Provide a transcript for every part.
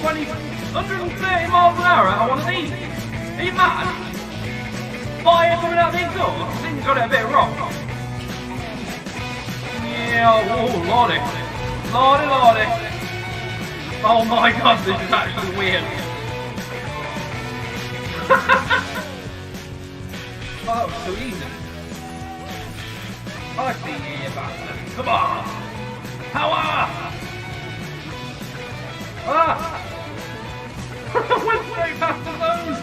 130 miles an hour out of one of these. Are you mad? Fire coming out the exhaust? I think you got it a bit wrong. Yeah, oh lordy. Lordy. Oh my god, this is actually weird. Oh, that was so easy. I see you, bastard. Come on. Power! Ah! Went straight past the zone!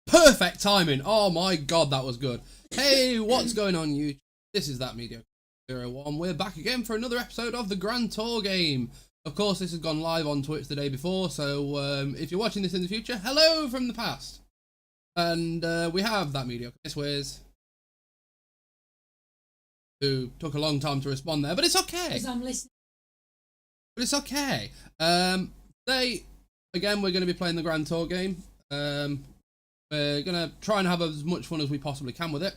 Perfect timing. Oh my god, that was good. Hey, what's going on, YouTube? This is That Mediocre 01. We're back again for another episode of the Grand Tour game. Of course, this has gone live on Twitch the day before, so if you're watching this in the future, hello from the past. And we have That Mediocre Wiz, who took a long time to respond there, but it's okay. Because I'm listening. But it's okay. Today, again, we're going to be playing the Grand Tour game. We're going to try and have as much fun as we possibly can with it.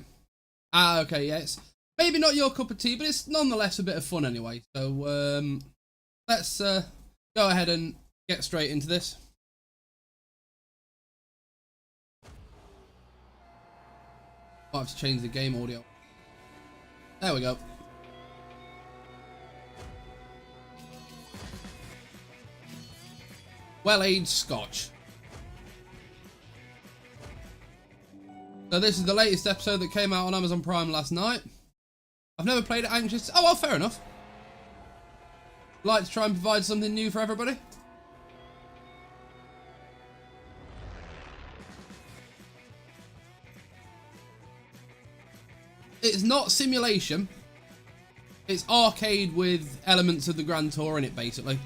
Okay, yeah, it's maybe not your cup of tea, but it's nonetheless a bit of fun anyway. So, let's go ahead and get straight into this. Might have to change the game audio. There we go. Well-aged Scotch. So this is the latest episode that came out on Amazon Prime last night. I've never played it. Anxious. Oh well, fair enough. Like to try and provide something new for everybody. It's not simulation. It's arcade with elements of the Grand Tour in it, basically.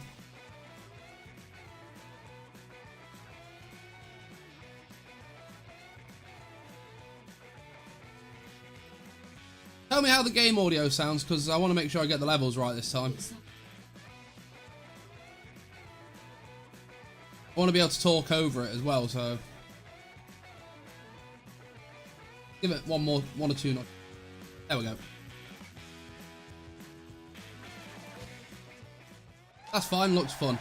Tell me how the game audio sounds, because I want to make sure I get the levels right this time. I want to be able to talk over it as well, so give it one or two notches. There we go. That's fine, looks fun.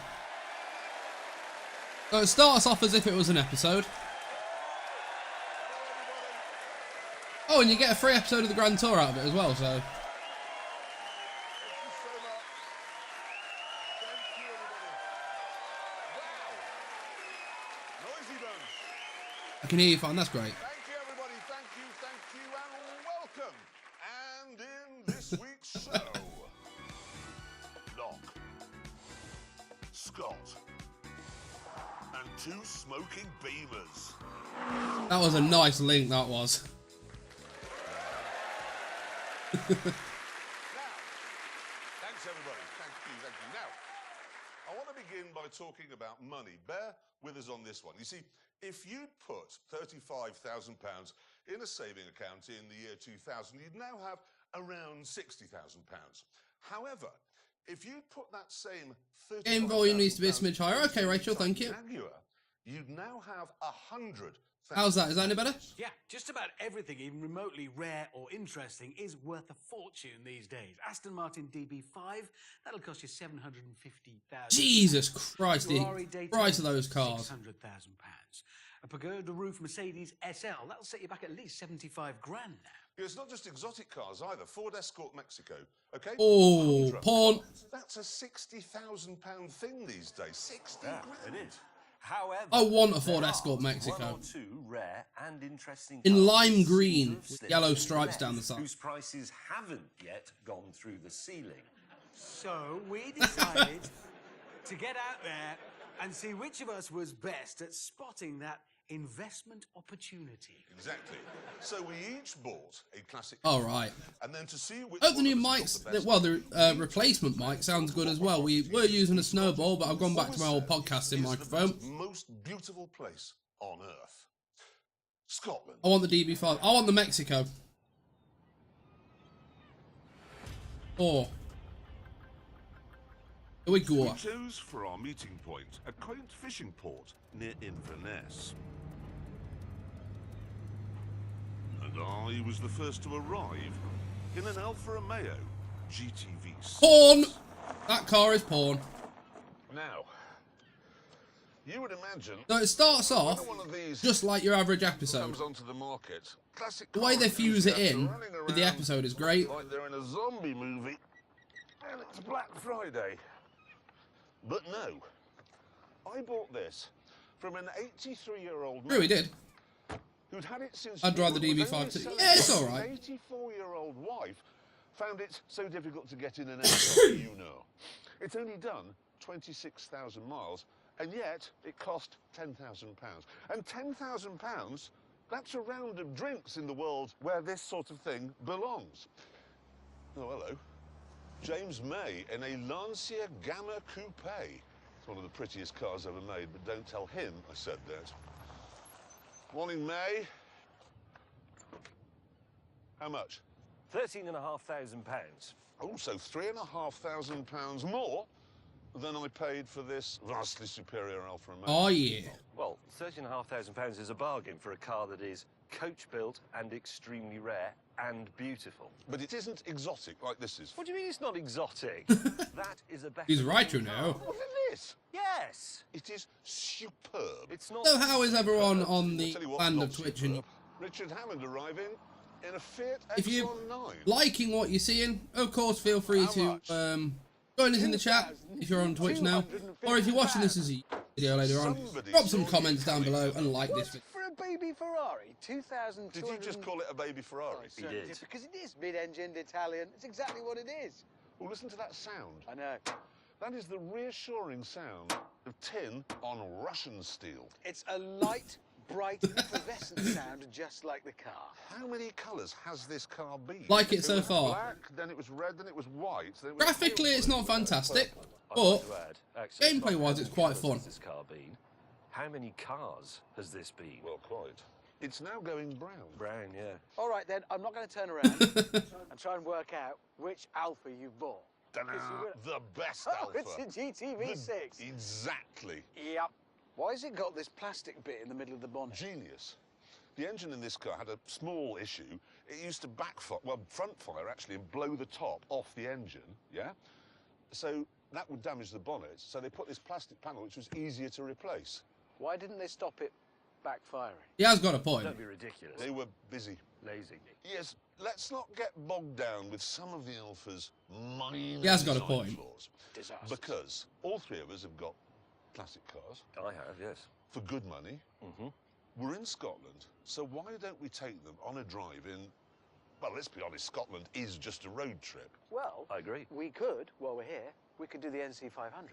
So it starts off as if it was an episode. Oh, and you get a free episode of the Grand Tour out of it as well, so. I can hear you fine, that's great. Thank you, everybody. Thank you, and welcome. And in this week's show, Locke, Scott, and two smoking beamers. That was a nice link, that was. Now, thanks, everybody. Thank you. Now, I want to begin by talking about money. Bear with us on this one. You see, if you'd put £35,000 in a saving account in the year 2000, you'd now have around £60,000. However, if you'd put that same game volume needs to be a smidge higher. Okay, Rachel, thank you. You'd now have 100,000. How's that? Is that any better? Yeah, just about everything, even remotely rare or interesting, is worth a fortune these days. Aston Martin DB5, that'll cost you £750,000. Jesus Christ, the price of those cars. £600,000. A pagoda roof Mercedes SL, that'll set you back at least 75 grand now. Yeah, it's not just exotic cars either. Ford Escort Mexico, okay? Oh, porn. That's a £60,000 thing these days. 60 grand. It is. However, I want a Ford Escort Mexico. One or two rare and interesting in cars lime green with with yellow stripes down the side, whose prices haven't yet gone through the ceiling. So we decided to get out there and see which of us was best at spotting that investment opportunity. Exactly. So we each bought a classic. All right. And then to see which Oh, the new mics. The replacement mic sounds good as well. We were using a Snowball, but I've gone back to my old podcasting microphone. Most beautiful place on earth. Scotland. I want the DB5. I want the Mexico. Oh. Here we go. We chose for our meeting point a quaint fishing port near Inverness. And I was the first to arrive in an Alfa Romeo GTV6. Porn! That car is porn. Now, you would imagine So it starts off when one of these just like your average episode. comes onto the market, classic The way car they fuse it enthusiasts in are running with the around episode is great. like they're in a zombie movie, and it's Black Friday. But no, I bought this from an 83-year-old True, he did. who'd had it since I'd drive the new, was DB5 only too. selling Yeah, it's it. all right. His 84-year-old wife found it so difficult to get in and out of, you know. It's only done 26,000 miles, and yet it cost £10,000. And £10,000, that's a round of drinks in the world where this sort of thing belongs. Oh, hello. James May in a Lancia Gamma Coupe. It's one of the prettiest cars ever made, but don't tell him I said that. Morning, May. How much? £13,500. Oh, so £3,500 more than I paid for this vastly superior Alfa Romeo. Oh yeah. Well, £13,500 is a bargain for a car that is coach-built and extremely rare and beautiful. But it isn't exotic like this is. What do you mean it's not exotic? That is a better... He's right, you know. What is this? Yes! It is superb. It's not... So how is everyone on the Tell you what, land not of Twitch and superb. Richard Hammond arriving in a Fiat if you're Exxon 9. liking what you're seeing, of course feel free How to much? join us in the chat if you're on Twitch now, or if you're watching this as a video later on, Somebody drop some saw comments you down coming. below and like this video. For a baby Ferrari, 2,200... Did you just call it a baby Ferrari? He did. Because it is mid-engined Italian. It's exactly what it is. Well, listen to that sound. I know. That is the reassuring sound of tin on Russian steel. It's a light, bright, effervescent sound, just like the car. How many colours has this car been? Like it so was far. Black, then it was red, then it was white. Then it was Graphically, it's not fantastic, I'd but like to add, actually, it's not gameplay-wise, how it's many quite colours fun. has this car been? How many cars has this been? Well, quite. It's now going brown. Brown, yeah. All right, then, I'm not going to turn around and try and work out which Alpha you've bought. The best Oh, Alpha. it's a GTV6. Exactly. Yep. Why has it got this plastic bit in the middle of the bonnet? Genius. The engine in this car had a small issue. It used to backfire, well, front fire actually, and blow the top off the engine, yeah? So that would damage the bonnet. So they put this plastic panel, which was easier to replace. Why didn't they stop it backfiring? he has got a point. Don't be ridiculous. They were busy. Lazy. Yes, let's not get bogged down with some of the Alpha's minor He has got a design point. flaws. Disasters. Because all three of us have got classic cars I have, yes. for good money. Mm-hmm. We're in Scotland, so why don't we take them on a drive in... Well, let's be honest, Scotland is just a road trip. Well, I agree. we could, while we're here, we could do the NC 500.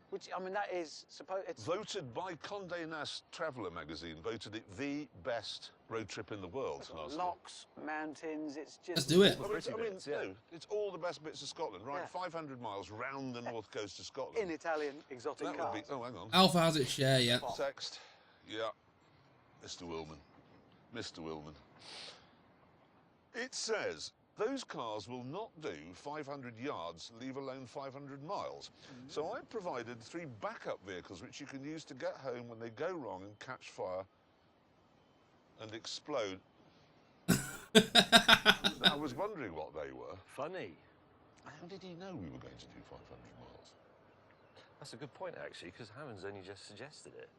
Which, I mean, that is it's Voted by Condé Nast Traveller magazine, voted it the best road trip in the world last year. locks, mountains, it's just... Let's do it. Well, Pretty bits, yeah. no, it's all the best bits of Scotland, right? Yeah. 500 miles round the north coast of Scotland. In Italian exotic that cars. would be... Oh, hang on. Alpha has its share, yeah. Text. Yeah. Mr. Willman. Mr. Willman. It says, those cars will not do 500 yards, leave alone 500 miles. So I've provided 3 backup vehicles which you can use to get home when they go wrong and catch fire and explode. I was wondering what they were. Funny. How did he know we were going to do 500 miles? That's a good point, actually, because Hammond's only just suggested it.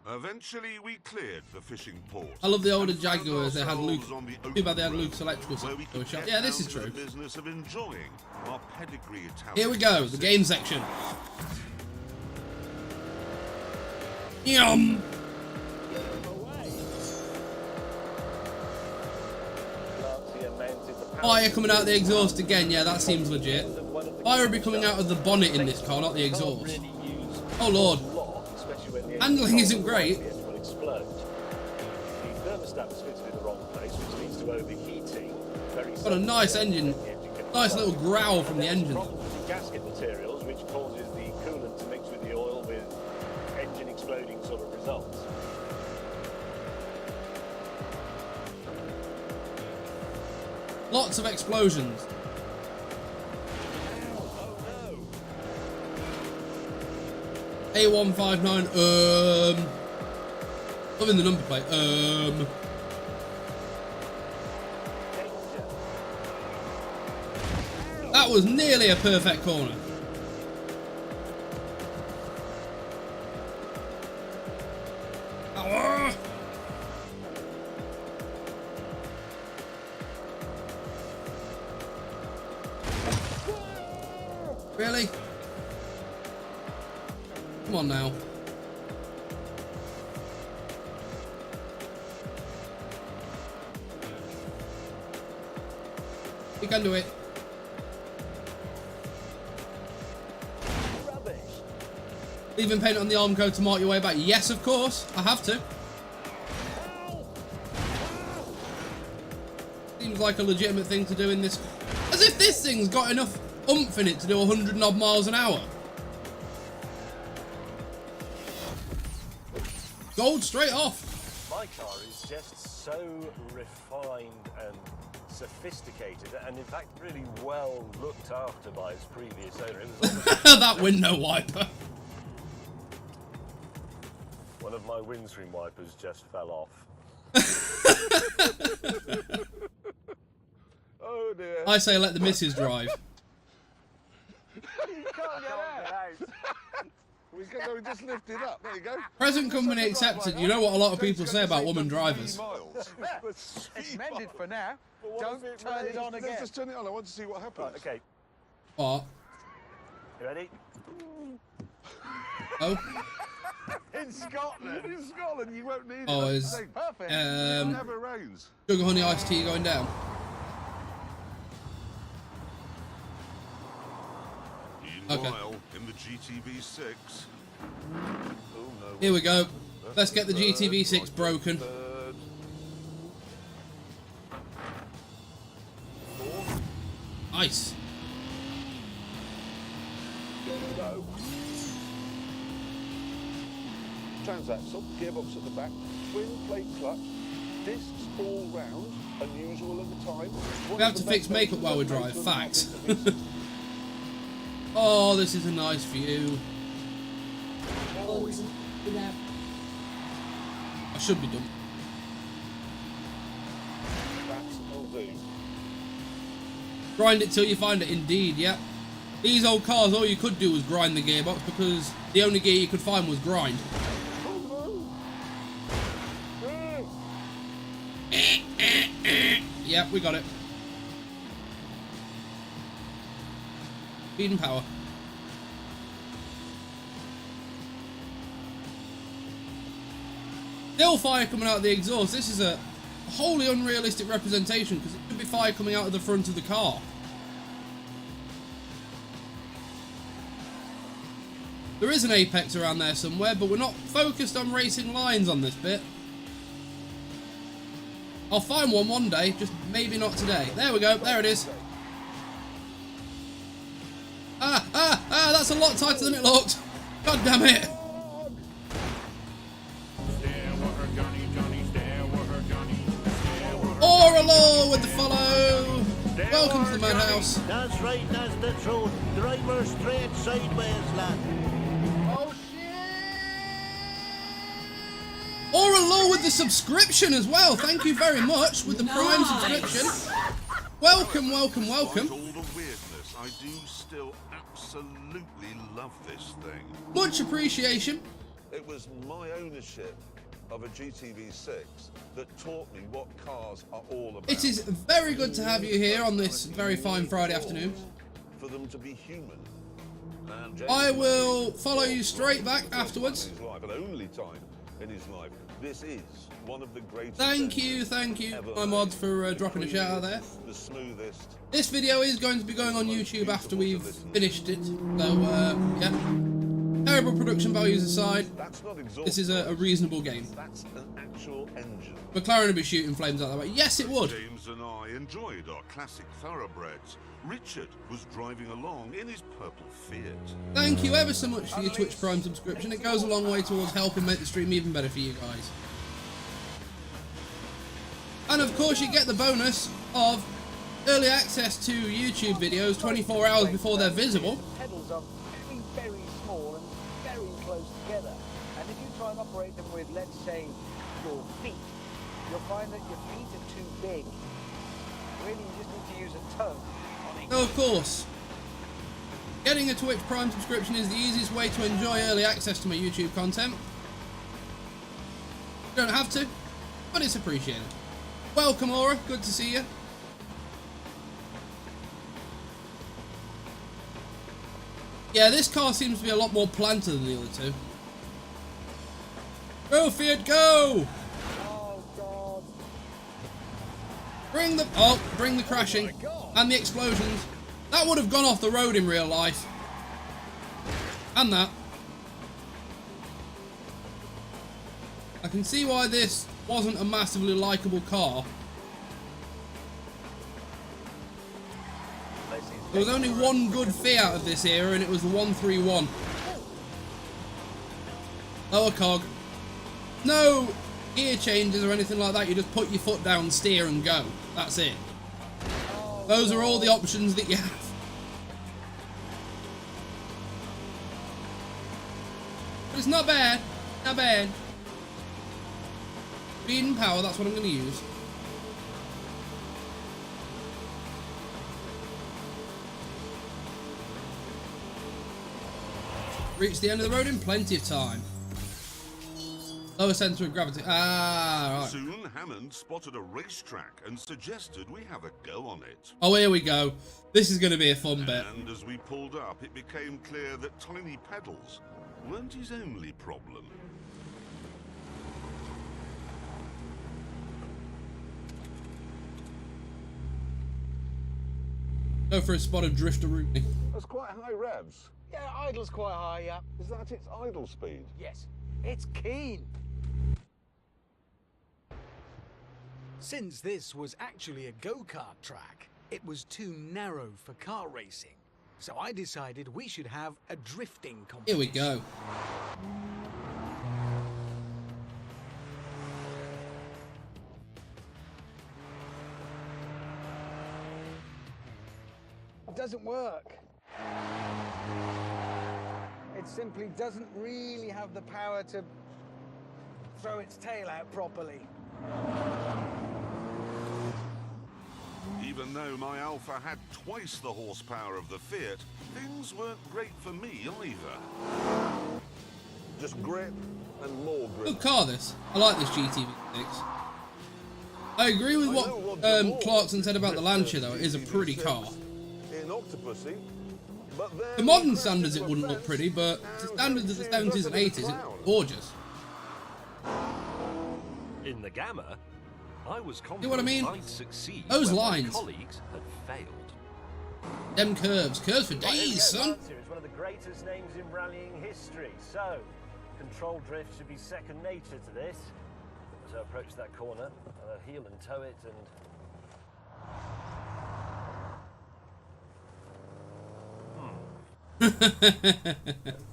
Eventually, we cleared the fishing port. I love the older and found Jaguars. They had Luke. ourselves on the Too bad they had open Luke's road, electrical where we could shop. get Yeah, this down is to true. the business of enjoying our pedigree Italian Here we go, the classic. game section. Yum! Fire coming out the exhaust again, yeah, that seems legit. Fire will be coming out of the bonnet in this car, not the exhaust. Oh lord. Handling isn't great. Got a nice engine. Nice little growl from the engine. Gasket materials, which causes the coolant to mix with the oil with engine exploding sort of results. Lots of explosions. A159, loving the number plate, That was nearly a perfect corner. Oh. Really? Come on now. You can do it. Rubbish. Leaving paint on the arm code to mark your way back. Yes, of course. I have to. Seems like a legitimate thing to do in this. As if this thing's got enough oomph in it to do 100 and odd miles an hour. Gold straight off. My car is just so refined and sophisticated, and in fact really well looked after by its previous owner. It was almost That window wiper. one of my windscreen wipers just fell off. Oh dear. I say let the missus drive. You can't get out. We just lift it up. There you go. Present company accepted. You know what a lot of people say about woman drivers. It's mended for now. Don't turn it on again. Just turn it on. I want to see what happens. Right, okay, What? you ready? Oh. In Scotland, you won't need it. Oh, That's is the thing. Perfect. It never rains. Sugar honey iced tea going down. Meanwhile, in the GTV6. Oh no. Here we go. Let's get the GTV6 broken. Third. Nice. No. Transaxle, gearbox at the back, twin plate clutch, discs all round, unusual at the time. We have to fix makeup while we drive. Facts. Oh, this is a nice view. I should be done. That'll do. Grind it till you find it, indeed, yep. These old cars, all you could do was grind the gearbox because the only gear you could find was grind. Yep, we got it. Speed and power. Still fire coming out of the exhaust. This is a wholly unrealistic representation because it could be fire coming out of the front of the car. There is an apex around there somewhere, but we're not focused on racing lines on this bit. I'll find one day, just maybe not today. There we go, there it is. That's a lot tighter than it looked. God damn it. Oralo with the follow. Welcome to the madhouse. That's right, that's the truth. Driver straight sideways, lad. Oh shit! Oralo with the subscription as well. Thank you very much with the Prime subscription. Welcome, welcome, welcome. Despite all the weirdness, I do still absolutely love this thing. Much appreciation. It was my ownership of a GTV6 that taught me what cars are all about. It is very good to have you here on this very fine Friday afternoon. For them to be human. And I will follow you straight back afterwards. In his life, and only time in his life. This is one of the greatest. Thank you, my mods, for dropping a shout out there. The smoothest. This video is going to be going on YouTube after we've finished it. So, yeah. Terrible production values aside, That's not exhaust. this is a reasonable game. That's an actual engine. McLaren would be shooting flames out that way. Yes, it would. James and I enjoyed our classic thoroughbreds. Richard was driving along in his purple Fiat. Thank you ever so much for your Twitch Prime subscription. It goes a long way towards helping make the stream even better for you guys. And of course you get the bonus of early access to YouTube videos 24 hours before they're visible. Pedals are very, very small and very close together. And if you try and operate them with, let's say, your feet, you'll find that your feet are too big. Really, you just need to use a toe on So of course, getting a Twitch Prime subscription is the easiest way to enjoy early access to my YouTube content. You don't have to, but it's appreciated. Welcome, Aura. Good to see you. Yeah, this car seems to be a lot more planted than the other two. Go, Fiat, go! Oh, God. Bring the crashing and the explosions. That would have gone off the road in real life. And that. I can see why this wasn't a massively likeable car. There was only one good Fiat of this era, and it was the 131. Lower cog. No gear changes or anything like that. You just put your foot down, steer, and go. That's it. Those are all the options that you have. But it's not bad. Not bad. Speed and power, that's what I'm going to use. Reach the end of the road in plenty of time. Lower centre of gravity. Ah, right. Soon, Hammond spotted a racetrack and suggested we have a go on it. Oh, here we go. This is going to be a fun bit. And as we pulled up, it became clear that tiny pedals weren't his only problem. Go for a spot of drifter routing. That's quite high revs. Yeah, idle's quite high, yeah. Is that its idle speed? Yes, it's keen. Since this was actually a go-kart track, it was too narrow for car racing. So I decided we should have a drifting competition. Here we go. It doesn't work. It simply doesn't really have the power to throw its tail out properly. Even though my Alpha had twice the horsepower of the Fiat, things weren't great for me either. Just grip and more grip. Good car, this. I like this GTV6. I agree with what Clarkson said about the Lancia, though. It is a pretty car. In Octopussy, but To modern standards, it wouldn't look pretty, but to standards of the 70s and 80s, it's gorgeous. In the Gamma, I was confident You know what I mean? I'd succeed. Those when my lines. colleagues had failed. Them curves. Curves for days, son. Lancia is one of the greatest names in rallying history, so control drift should be second nature to this. So approach that corner, heel and toe it, and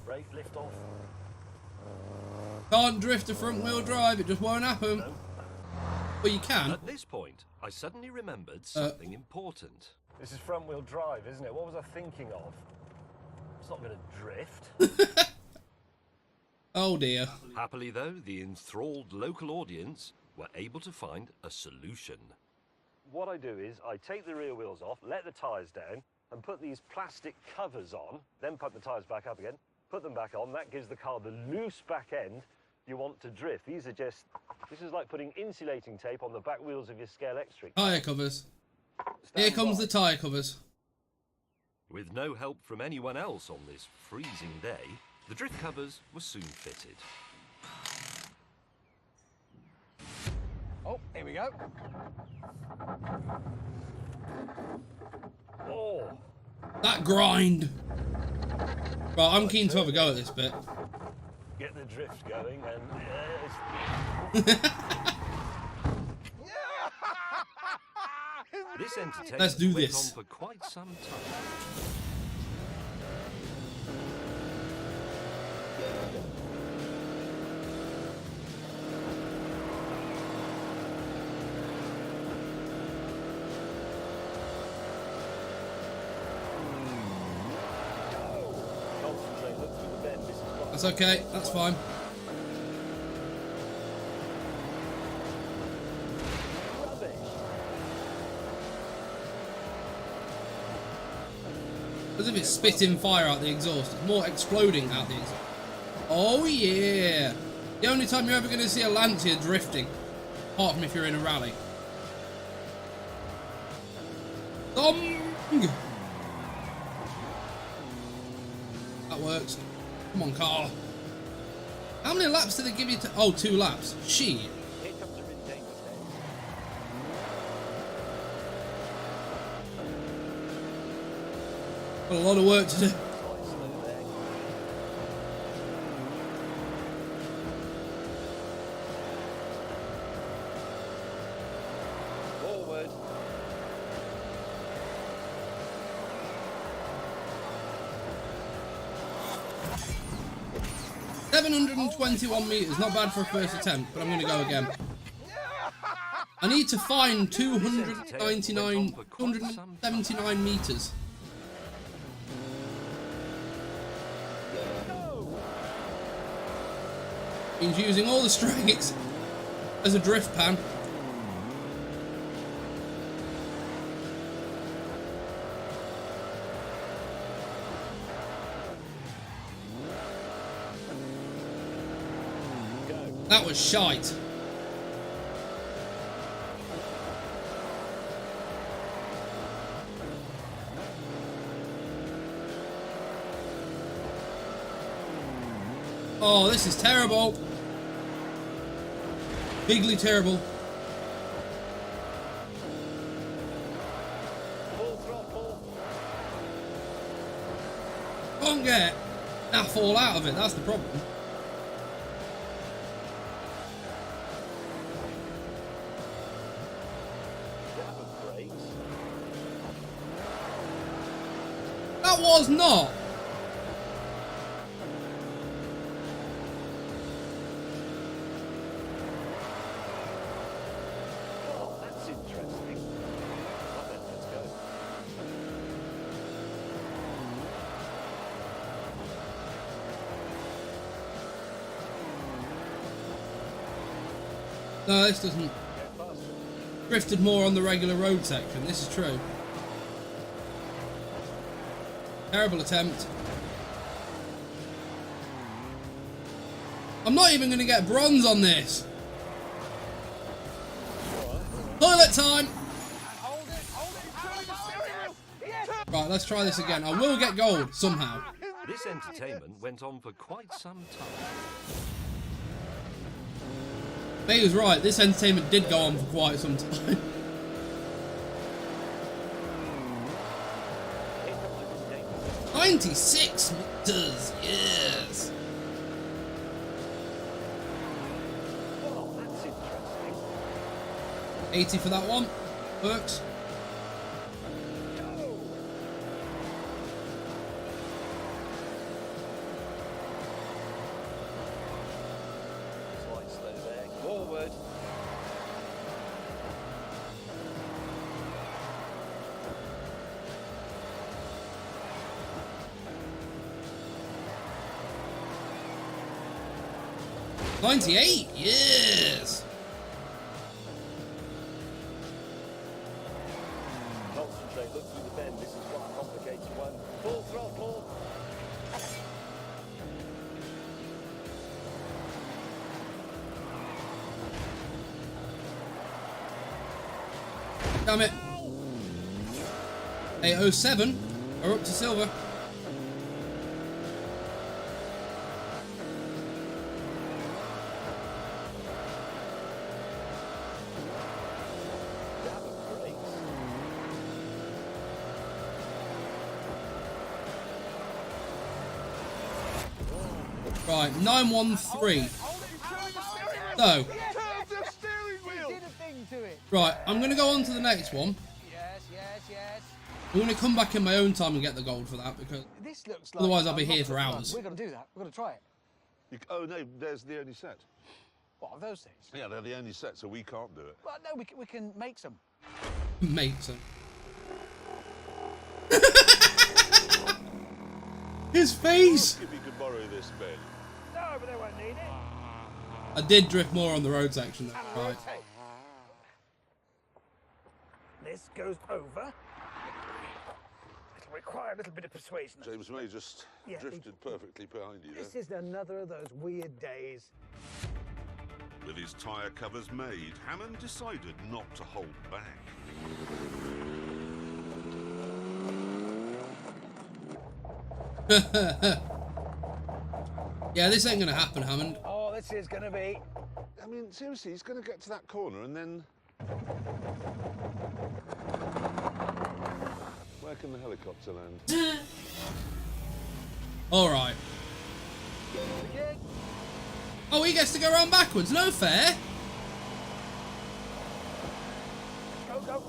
brake lift off. Can't drift a front wheel drive, it just won't happen. Well, you can. At this point, I suddenly remembered something important. This is front wheel drive, isn't it? What was I thinking of? It's not going to drift. Oh dear. Happily, though, the enthralled local audience were able to find a solution. What I do is I take the rear wheels off, let the tyres down, and put these plastic covers on, then put the tyres back up again, put them back on. That gives the car the loose back end you want to drift. This is like putting insulating tape on the back wheels of your Scale X-Tree. Tyre covers. Here comes the tyre covers. With no help from anyone else on this freezing day, the drift covers were soon fitted. Oh, here we go. Oh, That grind. Right, I'm keen to have a go at this bit. get the drift going, and This entertainment Let's do went this. on for quite some time. concentrate, look through the bend. This is not That's okay, that's fine. rubbish. As if it's spitting fire out the exhaust. It's more exploding out the exhaust. Oh yeah! The only time you're ever going to see a Lancia drifting. Apart from if you're in a rally. Dong! That works. Come on, car. How many laps did they give you to... Oh, 2 laps. Shit. Here comes a really dangerous day. Got a lot of work to do. Forward. 721 meters, not bad for a first attempt, but I'm going to go again. I need to find 279 meters. Means using all the straights as a drift pan. That was shite. Oh, this is terrible. Bigly terrible. Can't get that fall out of it, that's the problem. That was not. Oh, that's interesting. Right then, let's go. No, this doesn't. Drifted more on the regular road section, this is true. Terrible attempt. I'm not even going to get bronze on this. Toilet time! Right, let's try this again. I will get gold, somehow. This entertainment went on for quite some time. May was right, this entertainment did go on for quite some time. 96 meters, yes. Oh, that's interesting. 80 for that one, works. Slight slow there. Forward. $98, yes. Concentrate, look through the bend. This is quite a complicated one. Full throttle. Damn it. 807 are up to silver. Right, 913. So, right, I'm going to go on to the next one. Yes, yes, yes. I'm going to come back in my own time and get the gold for that, because This looks like otherwise I'll be a here lot for of fun. hours. We're going to do that. We're going to try it. Oh, no, there's the only set. What are those things? Yeah, they're the only set, so we can't do it. Well, no, we can make some. Mate, son. His face! Ask if you could borrow this, Ben. No, but they won't need it. I did drift more on the road section though, right. Okay. This goes over. require a little bit of persuasion. James May just Yeah, drifted perfectly behind you This there. is another of those weird days. With his tyre covers made, Hammond decided not to hold back. Yeah, this ain't gonna happen, Hammond. Oh, this is going to be... I mean, seriously, he's going to get to that corner and then... Where can the helicopter land? All right. Oh, he gets to go around backwards. No fair. Go, go.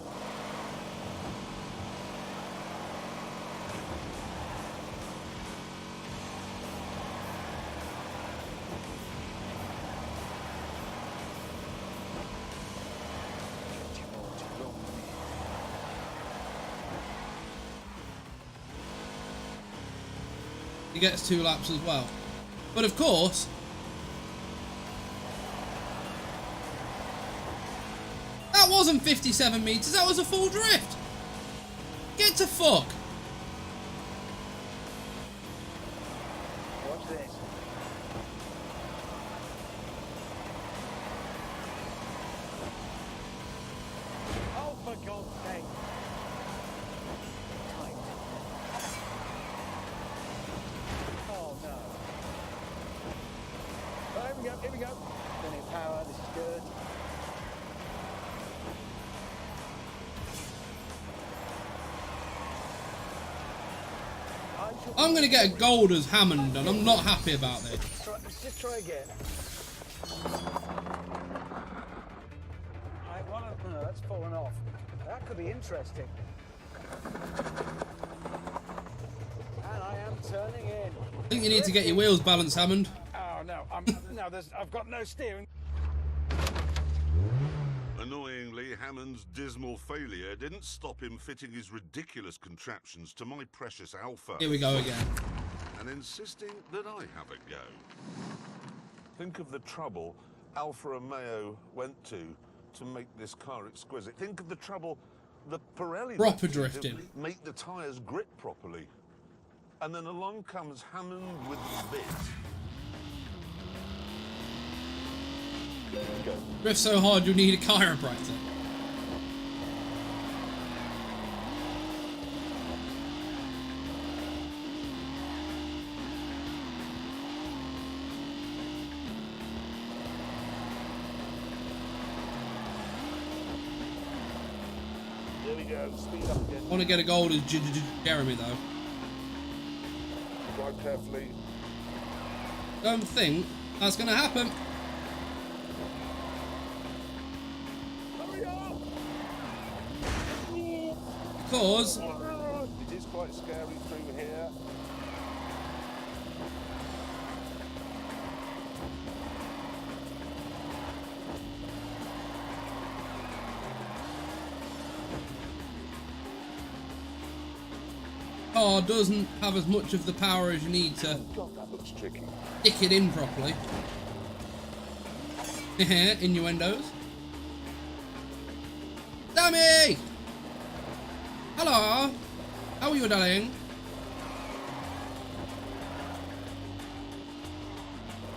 He gets 2 laps as well. But of course, that wasn't 57 meters. That was a full drift. Get to fuck. Watch this. Oh, for God's sake. Tight. Oh, no. Oh, here we go, here we go. Plenty of power, this is good. I'm going to get a gold as Hammond, and I'm not happy about this. Let's just try again. No, that's fallen off. That could be interesting. And I am turning in. I think you need to get your wheels balanced, Hammond. Oh no, I've got no steering. Annoyingly, Hammond's dismal failure didn't stop him fitting his ridiculous contraptions to my precious Alpha. Here we go again. And insisting that I have a go. Think of the trouble Alfa Romeo went to make this car exquisite. Think of the trouble that Pirelli Proper went to drifting. make the tyres grip properly. And then along comes Hammond with the bit. Go. Drift so hard you'll need a chiropractor. There we go, speed up again. I want to get a gold as Jeremy though. Drive carefully. Don't think that's going to happen. Hurry up! Because It is quite scary through here. car doesn't have as much of the power as you need to God, that looks tricky. stick it in properly. Innuendos. Sammy! Hello! How are you, darling?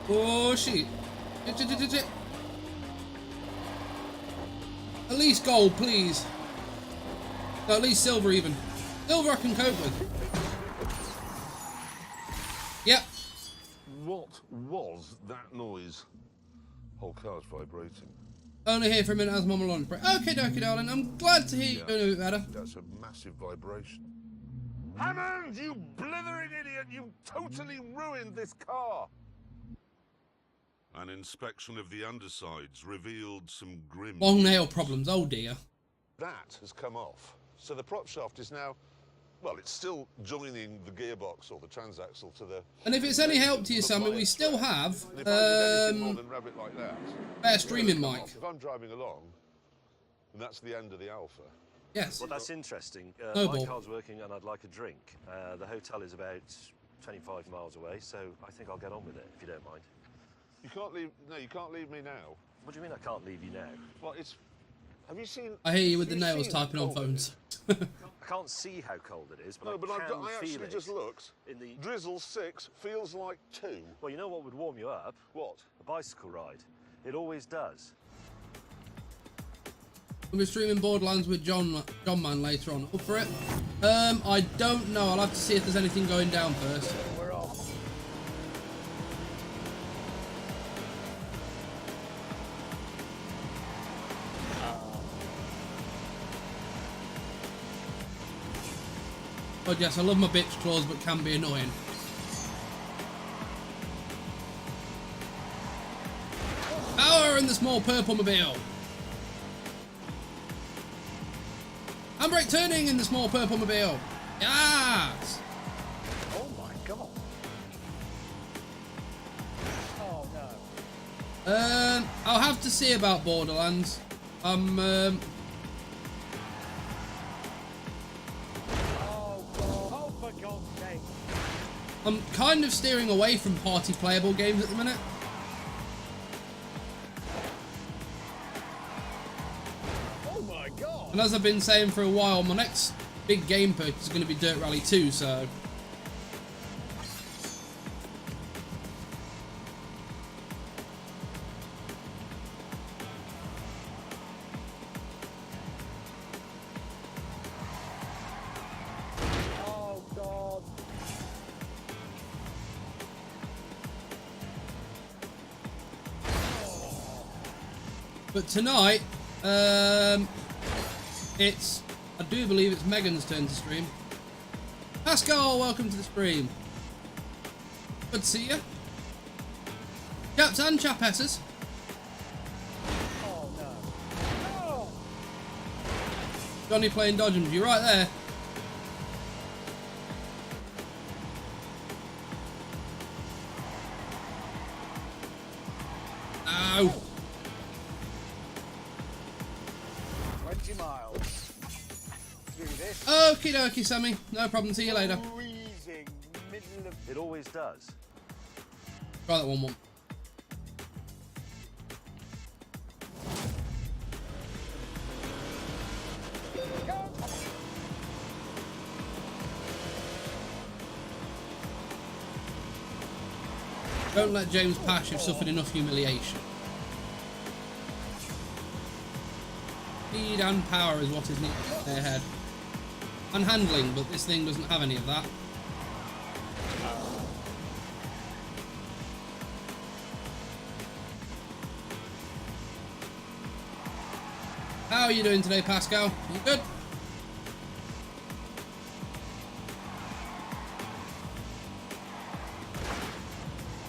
Oh, shit. At least gold, please. No, at least silver, even. Silver I can cope with. Yep. What was that noise? Whole car's vibrating. Only here for a minute as Mama lunch break. Okay, dokie, darling. I'm glad to hear you doing a bit better. That's a massive vibration. Hammond, you blithering idiot! You totally ruined this car! An inspection of the undersides revealed some grim... Long nail problems, oh dear. That has come off. So the prop shaft is now... Well, it's still joining the gearbox or the transaxle to the... And if it's any help to you, Sammy, we still have And if I did anything more than rabbit like that, better streaming come mic. off. If I'm driving along, and that's the end of the Alpha. Yes. Well, that's interesting. Noble. My car's working and I'd like a drink. The hotel is about 25 miles away, so I think I'll get on with it, if you don't mind. You can't leave... No, you can't leave me now. What do you mean I can't leave you now? Well, it's... Have you seen? I hear you with the have you nails seen how typing on cold it phones. is? I can't see how cold it is, but No, but I I feel actually it just looked. in the... Drizzle 6 feels like 2. Well, you know what would warm you up? What? A bicycle ride. It always does. We'll be streaming Borderlands with John Man later on. Up for it? I don't know. I'll have to see if there's anything going down first. We're off. Oh yes, I love my bitch claws, but can be annoying. Power in the small purple mobile. Handbrake turning in the small purple mobile. Yes. Oh my god. Oh no. I'll have to see about Borderlands. Oh god. Oh, for God's sake. I'm kind of steering away from party playable games at the minute. Oh my god. And as I've been saying for a while, my next big game purchase is going to be Dirt Rally 2, so... Oh god. But tonight, it's... I do believe it's Megan's turn to stream. Pascal, welcome to the stream. Good to see you. Chaps and chapesses. Oh no. Oh. Johnny playing Dodgems, you're right there. Ow. 20 miles. Through this Okie dokie, Sammy. No problem. See you later. freezing middle of... It always does. Try that one more. Don't let James pass. You've suffered enough humiliation. Speed and power is what is needed in their head. And handling, but this thing doesn't have any of that. How are you doing today, Pascal? You good?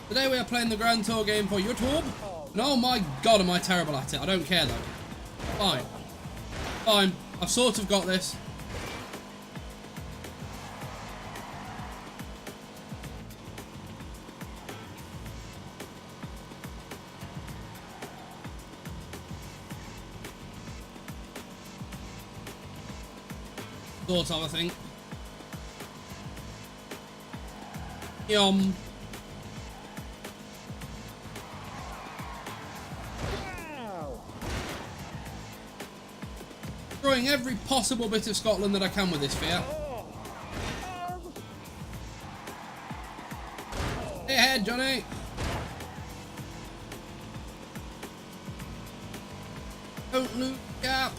Today we are playing the Grand Tour game for YouTube. And oh my god, am I terrible at it. I don't care though. Fine. Fine. I've sort of got this. Sort of, I think. Yum. Destroying every possible bit of Scotland that I can with this Fiat. Hey ahead, Johnny. Don't lose the gap.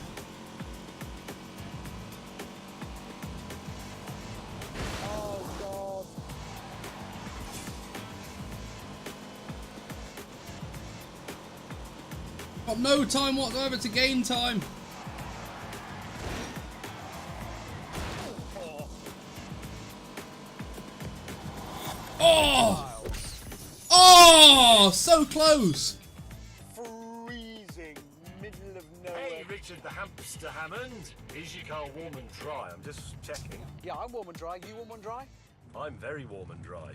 Oh god. Got no time whatsoever to gain time. Oh! Oh! So close! Freezing middle of nowhere. Hey, Richard the Hamster Hammond. Is your car warm and dry? I'm just checking. Yeah, I'm warm and dry. You warm and dry? I'm very warm and dry.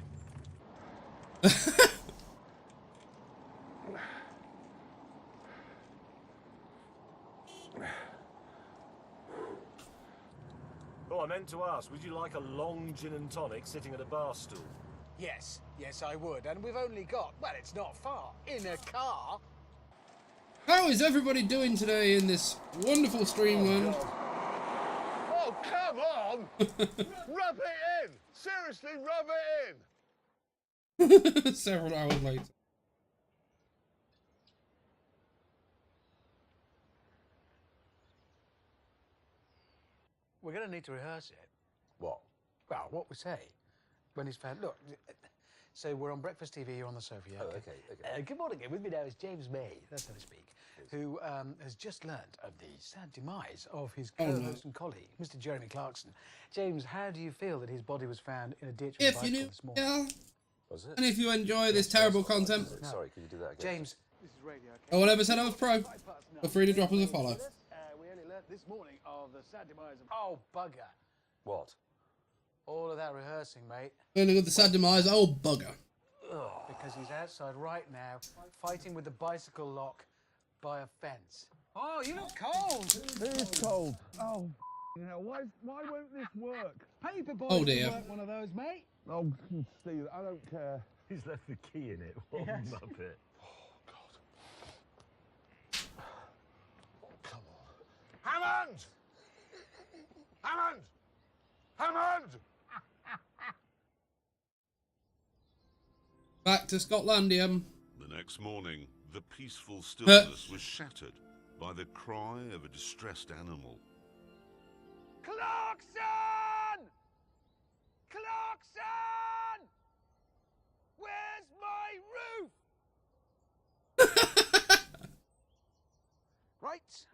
Oh, I meant to ask, would you like a long gin and tonic sitting at a bar stool? Yes, yes I would. And we've only got, well, it's not far, in a car. How is everybody doing today in this wonderful streamland? Oh, come on! Rub it in! Seriously, rub it in! Several hours later. We're going to need to rehearse it. What? Well, what we say when he's found. Look, so we're on Breakfast TV, you're on the sofa. Yeah? Oh, okay. Good morning. With me now is James May, that's how to speak, who has just learnt of the sad demise of his co-host and colleague, Mr. Jeremy Clarkson. James, how do you feel that his body was found in a ditch with a If you bicycle knew, this morning? yeah. Was it? And if you enjoy this terrible content, Sorry, can you do that again? James, this is radio. or whatever said I was pro, feel free to drop us a follow. We only learnt this morning of the sad demise of. Oh, bugger. What? All of that rehearsing, mate. Feeling with the sad demise, oh bugger. Because he's outside right now, fighting with the bicycle lock by a fence. Oh, you look cold. It is cold. Oh, hell, why won't this work? Paperboy Oh, dear. work one of those, mate. Oh, Steve, I don't care. He's left the key in it. What a muppet. Come on. Hammond! Hammond! Hammond! Back to Scotlandium. The next morning, the peaceful stillness was shattered by the cry of a distressed animal. Clarkson! Clarkson! Where's my roof? Right.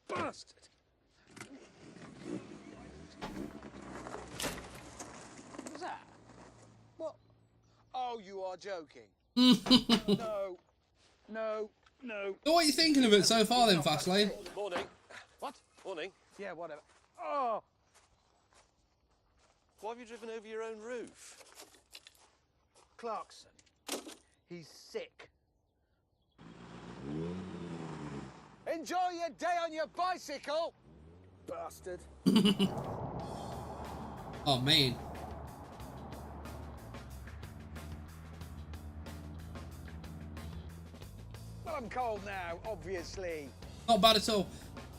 Bastard. What was that? What? Oh, you are joking. No. No. No. So what are you thinking of it so far then, Fastlane? Morning. What? Morning. Yeah, whatever. Oh! Why have you driven over your own roof? Clarkson. He's sick. Enjoy your day on your bicycle, bastard. Oh, man. Well, I'm cold now, obviously. Not bad at all.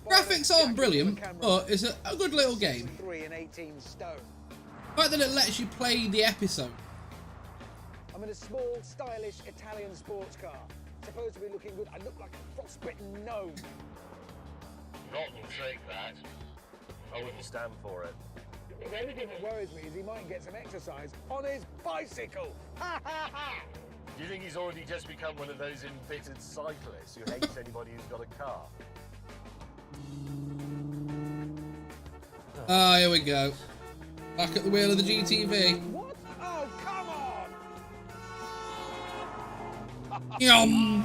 Graphics aren't brilliant, but it's a good little game. 3 and 18 stone. The fact that it lets you play the episode. I'm in a small, stylish Italian sports car. Supposed to be looking good. I look like a frostbitten gnome. Not will take that. I wouldn't stand for it. The only thing that worries me is he might get some exercise on his bicycle. Ha ha ha! Do you think he's already just become one of those embittered cyclists who hates anybody who's got a car? Ah, here we go. Back at the wheel of the GTV. What? Oh, come on! Yum!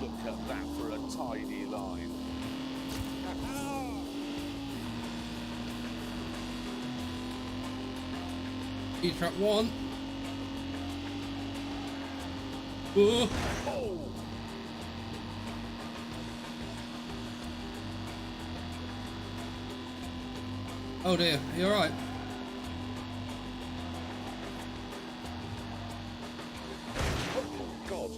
Look at that for a tidy line. E-trap 1. Ooh. Oh dear, are you alright? God.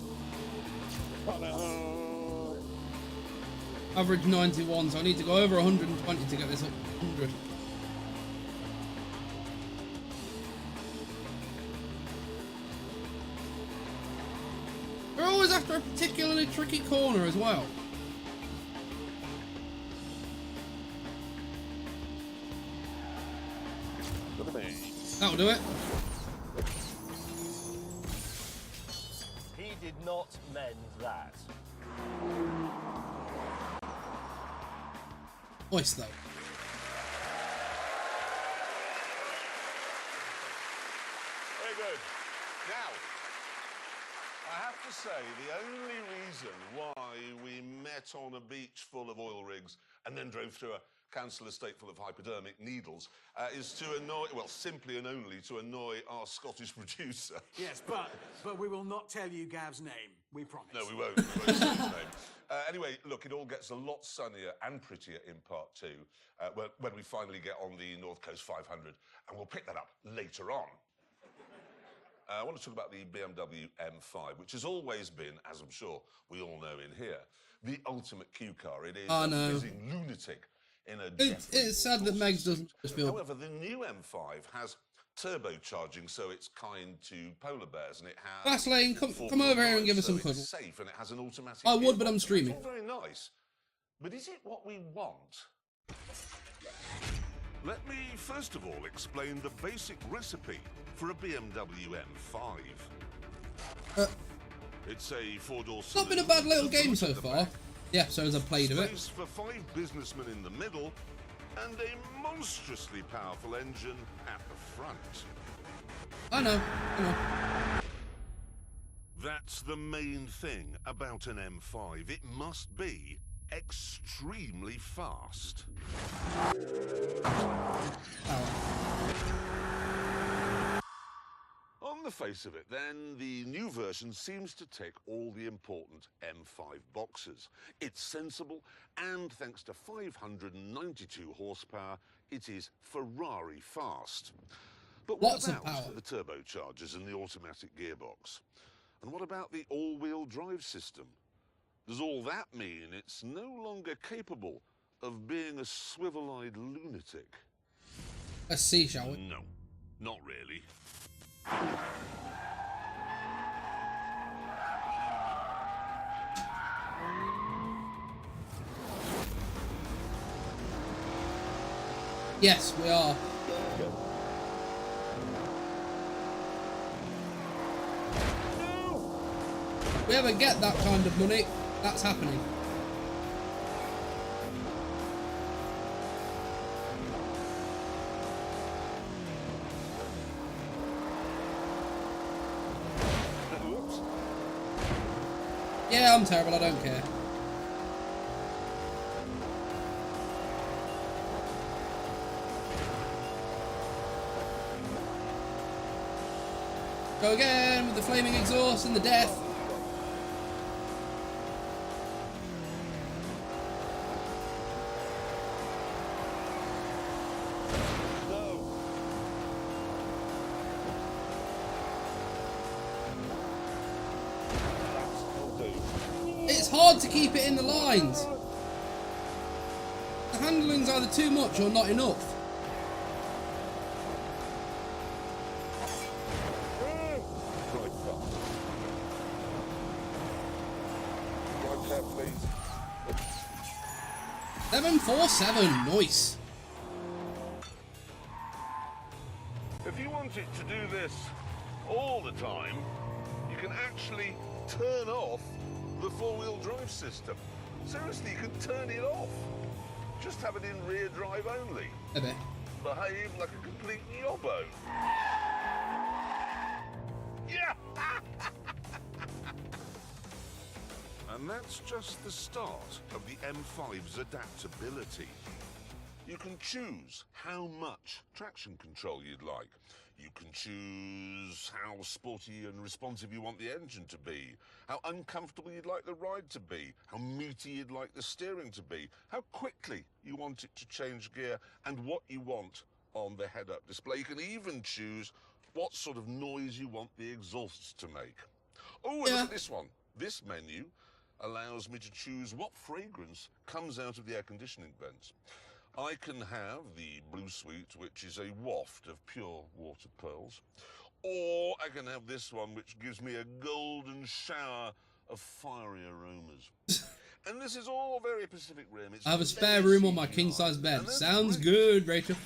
Average 91, so I need to go over 120 to get this up to 100. They're always after a particularly tricky corner as well. That'll do it. He did not mend that. Voice though. Very good. Now, I have to say, the only reason why we met on a beach full of oil rigs and then drove through a cancel a state full of hypodermic needles, is to annoy, well, simply and only to annoy our Scottish producer. Yes, but we will not tell you Gav's name. We promise. No, we won't. We won't say his name. Anyway, look, it all gets a lot sunnier and prettier in part 2 when we finally get on the North Coast 500, and we'll pick that up later on. I want to talk about the BMW M5, which has always been, as I'm sure we all know in here, the ultimate Q car. It is a fizzing lunatic in a It's sad that Megs doesn't feel... However, the new M5 has turbocharging, so it's kind to polar bears, and it has... Fast Lane, come over here and give us some cuddle. It's safe, and it has an automatic... I would, but I'm streaming. It's all very nice. But is it what we want? Let me first of all explain the basic recipe for a BMW M5. It's a four-door saloon. Not been a bad little game so far. The episodes I've played of it. Space for 5 businessmen in the middle, and a monstrously powerful engine at the front. I know. That's the main thing about an M5. It must be extremely fast. On the face of it, then, the new version seems to tick all the important M5 boxes. It's sensible, and thanks to 592 horsepower, it is Ferrari fast. But what about the turbochargers and the automatic gearbox? And what about the all-wheel drive system? Does all that mean it's no longer capable of being a swivel-eyed lunatic? Let's see, shall we? No, not really. Yes, we are. If we ever get that kind of money, that's happening. Yeah, I'm terrible, I don't care. Go again with the flaming exhaust and the death. It's hard to keep it in the lines. The handling's either too much or not enough. Please. 747, nice. If you want it to do this all the time, you can actually turn off the four-wheel drive system. Seriously, you can turn it off. Just have it in rear drive only. A bit. Behave like a complete yobbo. Yeah! And that's just the start of the M5's adaptability. You can choose how much traction control you'd like. You can choose how sporty and responsive you want the engine to be, how uncomfortable you'd like the ride to be, how meaty you'd like the steering to be, how quickly you want it to change gear, and what you want on the head-up display. You can even choose what sort of noise you want the exhausts to make. Oh, and look at this one. This menu allows me to choose what fragrance comes out of the air conditioning vents. I can have the Blue Suite, which is a waft of pure water pearls, or I can have this one, which gives me a golden shower of fiery aromas. And this is all very Pacific Rim. It's I have a spare room on my king-size bed. Sounds good, Rachel.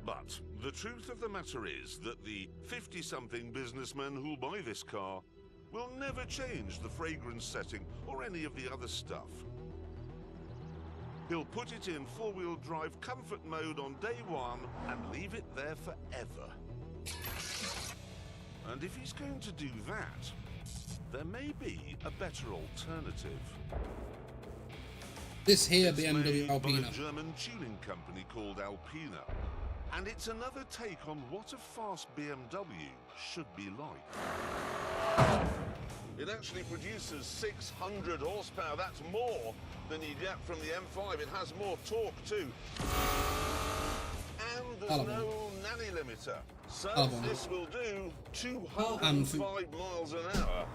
But the truth of the matter is that the 50-something businessmen who'll buy this car will never change the fragrance setting or any of the other stuff. He'll put it in four-wheel drive comfort mode on day one and leave it there forever. And if he's going to do that, there may be a better alternative. This here It's BMW made by Alpina. a German tuning company called Alpina, and it's another take on what a fast BMW should be like. It actually produces 600 horsepower. That's more than you get from the M5. It has more torque too. And there's no nanny limiter. So this will do 205 miles an hour.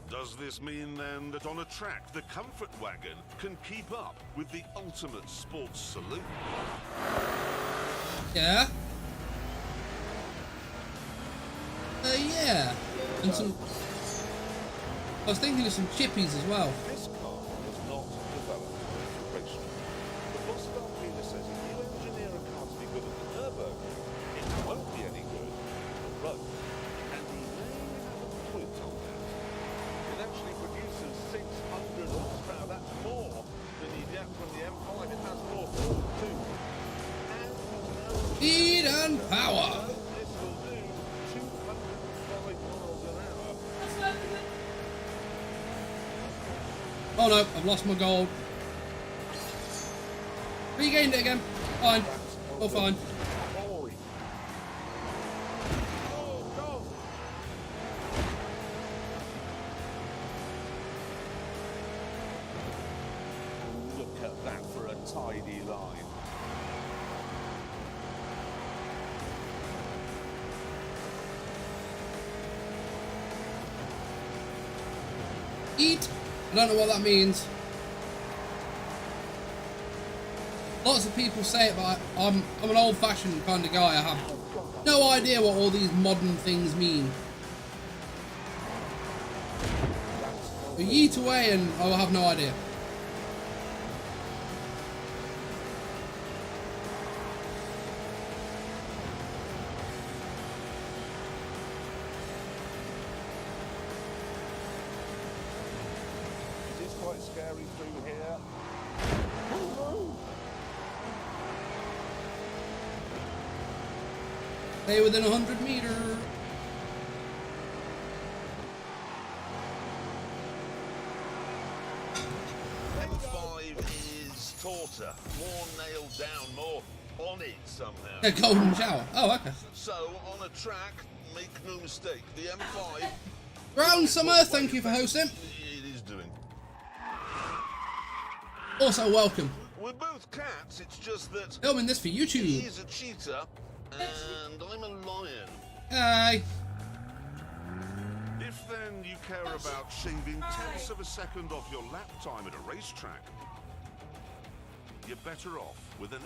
Does this mean then that on a track the comfort wagon can keep up with the ultimate sports saloon? Yeah. Yeah. And some. I was thinking of some chippies as well. This car was not developed for racing. The boss of Alpina says if you engineer a car to be good at the Nürburgring, it won't be any good on the road. And he may have a point on that. It actually produces 600 horsepower. That's more than you get from the M5. It has more torque too. And there's no Speed and power. this will do 205 miles an hour. Oh no, I've lost my gold. Regained it again. Fine. All fine. Holy. Oh, God. Look at that for a tidy line. Eat. I don't know what that means. Lots of people say it, but I'm an old-fashioned kind of guy. I have no idea what all these modern things mean. So yeet away and I will have no idea. It is quite scary through here. Stay within 100 meters. M5 is tauter, more nailed down, more on it somehow. A golden shower. Oh, okay. So, on a track, make no mistake, the M5... Brown Summer, thank you for hosting. It is doing. Also, welcome. We're both cats, it's just that... Filming this for YouTube. He's a cheetah, and I'm a lion. Hi. If then you care about shaving tenths of a second off your lap time at a racetrack, you're better off with an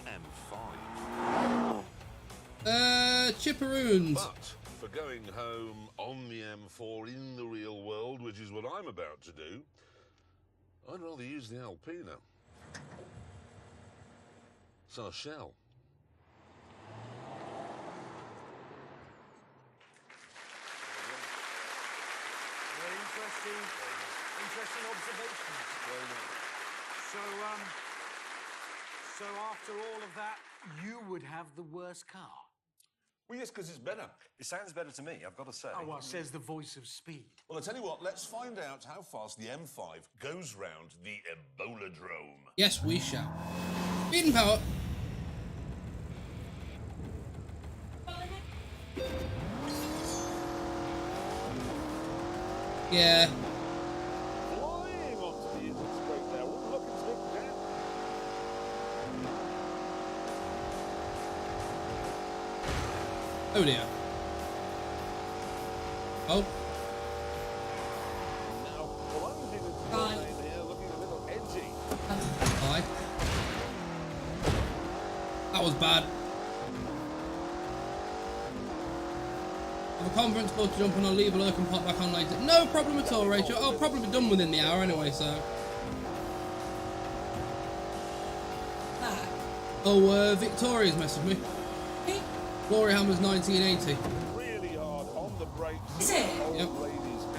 M5. Chipperoons. But for going home on the M4 in the real world, which is what I'm about to do, I'd rather use the Alpina. So I shall. Very interesting observations. So after all of that, you would have the worst car. Well, yes, because it's better. It sounds better to me, I've got to say. Oh, well, says the voice of speed. Well, I tell you what, let's find out how fast the M5 Goes round the Ebola-drome. Yes, we shall. Speed and power. Yeah. Flying onto the inside straight there. Look, it's looked down. Oh dear. Oh. Now, plunging into the lane here, looking a little edgy. Hi. That was bad. I have a conference call to jump on, I'll leave a lurk and pop back on later. No problem at all, Rachel. I'll probably be done within the hour anyway, so. Oh, Victoria's messaged me. Glory Hammer's 1980. Really hard on the brakes. Is it? Yep.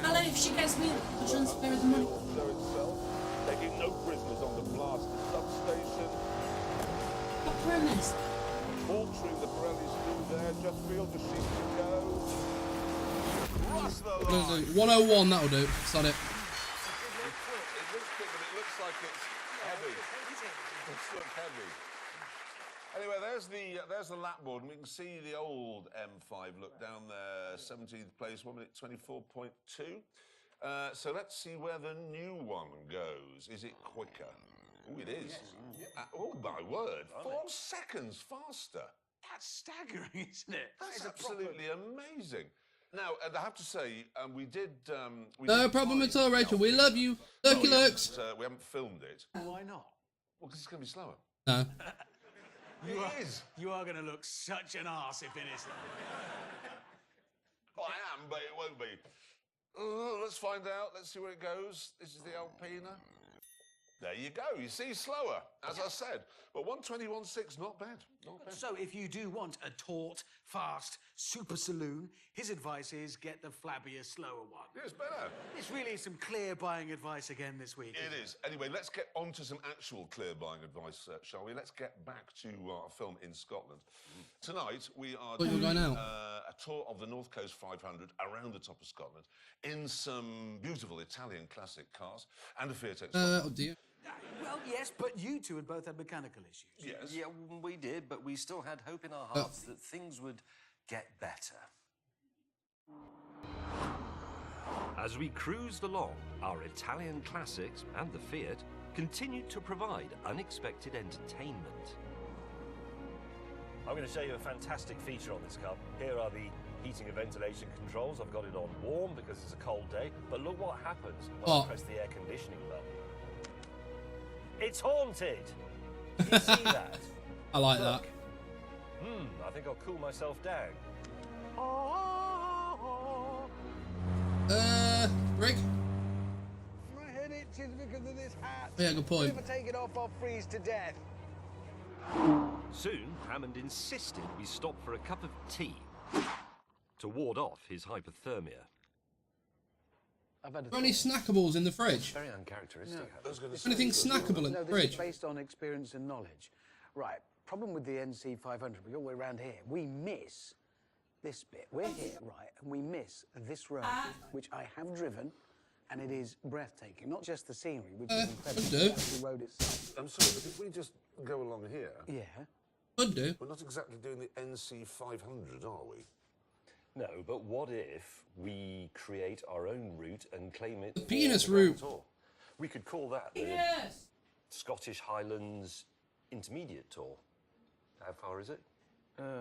I'll let if she gets me, I'll transfer the money. Show itself, taking no prisoners on the blasted substation. What premise? Altering the Pirellis through there, just feel the sheep to go. Cross the line. 101, that'll do. Sod it. but it looks like it's heavy. It looks look heavy. Anyway, there's the lap board, and we can see the old M5 look down there, 17th place, 1 minute 24.2. So let's see where the new one goes. Is it quicker? Oh, it is. Yes. Oh, my word. 4 seconds faster. That's staggering, isn't it? That's absolutely amazing. Now, I have to say, we did... no problem at all, Rachel. We love you. Lucky looks. We haven't filmed it. Why not? Well, because it's going to be slower. No. You are going to look such an arse if it isn't. Well, I am, but it won't be. Let's find out. Let's see where it goes. This is the Alpina. There you go. You see, slower, as I said. But 121.6, not bad. Not bad. So if you do want a taut, fast, super saloon, his advice is get the flabbier, slower one. Yeah, it's better. This really is some clear buying advice again this week. It is. Anyway, let's get on to some actual clear buying advice, shall we? Let's get back to our film in Scotland. Tonight, we are doing a tour of the North Coast 500 around the top of Scotland in some beautiful Italian classic cars and a Fiat Explorer. Oh, dear. Well, yes, but you two had both had mechanical issues. Yes. Yeah, we did, but we still had hope in our hearts that things would get better. As we cruised along, our Italian classics and the Fiat continued to provide unexpected entertainment. I'm going to show you a fantastic feature on this car. Here are the heating and ventilation controls. I've got it on warm because it's a cold day. But look what happens when I press the air conditioning button. It's haunted! Can you see that? I like Look. I think I'll cool myself down. Rick? My head itches because of this hat. Yeah, good point. If I take it off, I'll freeze to death. Soon, Hammond insisted we stop for a cup of tea to ward off his hypothermia. I've had Are there any snackables in the fridge? Very uncharacteristic. Anything snackable in the this fridge? is based on experience and knowledge. Right, problem with the NC 500, we go way around here. We miss this bit. We're here, right, and we miss this road, which I have driven, and it is breathtaking. Not just the scenery, which is incredible, but the road itself. I'm sorry, but if we just go along here... Yeah. Could do. We're not exactly doing the NC 500, are we? No, but what if we create our own route and claim it? The penis for the Grand route. Tour? We could call that the Scottish Highlands Intermediate Tour. How far is it?